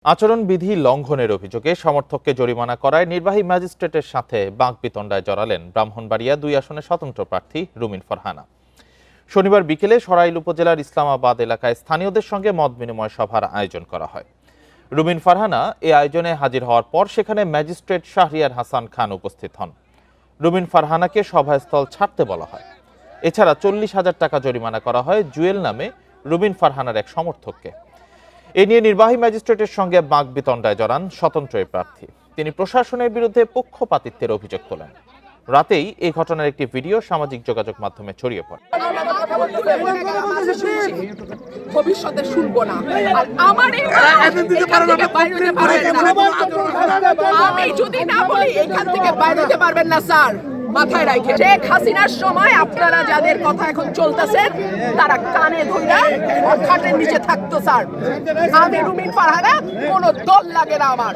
আচরণবিধি লঙ্ঘনের অভিযোগে সমর্থককে জরিমানা করায় নির্বাহী ম্যাজিস্ট্রেটের সাথে বাকবিতণ্ডায় জড়ালেন ব্রাহ্মণবাড়িয়া ২ আসনের স্বতন্ত্র প্রার্থী রুমিন ফারহানা। শনিবার বিকেলে সরাইল উপজেলার ইসলামাবাদ এলাকায় স্থানীয়দের সঙ্গে মত বিনিময় সভার আয়োজন করা হয়। রুমিন ফারহানা এ আয়োজনে হাজির হওয়ার পর সেখানে ম্যাজিস্ট্রেট শাহরিয়ার হাসান খান উপস্থিত হন। রুমিন ফারহানাকে সভাস্থল ছাড়তে বলা হয়। এছাড়া ৪০,০০০ টাকা জরিমানা করা হয় জুয়েল নামে রুমিন ফারহানার এক সমর্থককে। এ নিয়ে নির্বাহী ম্যাজিস্ট্রেটের সঙ্গে বাকবিতণ্ডায় জড়ান স্বতন্ত্র এই প্রার্থী। তিনি প্রশাসনের বিরুদ্ধে পক্ষপাতিত্বের অভিযোগ তোলেন। রাতেই এই ঘটনার একটি ভিডিও সামাজিক যোগাযোগ মাধ্যমে ছড়িয়ে পড়ে। ভবিষ্যতে শুনবো না। আর আমার আমি যদি না বলি এখান থেকে বাইরে হতে পারবেন না স্যার, মাথায় রাখে। শেখ হাসিনার সময় আপনারা যাদের কথা এখন চলতেছে তারা কানে ধইরা খাটের নিচে থাকতো স্যার। আমি রুমিন ফারহানা, কোনো দল লাগে না আমার।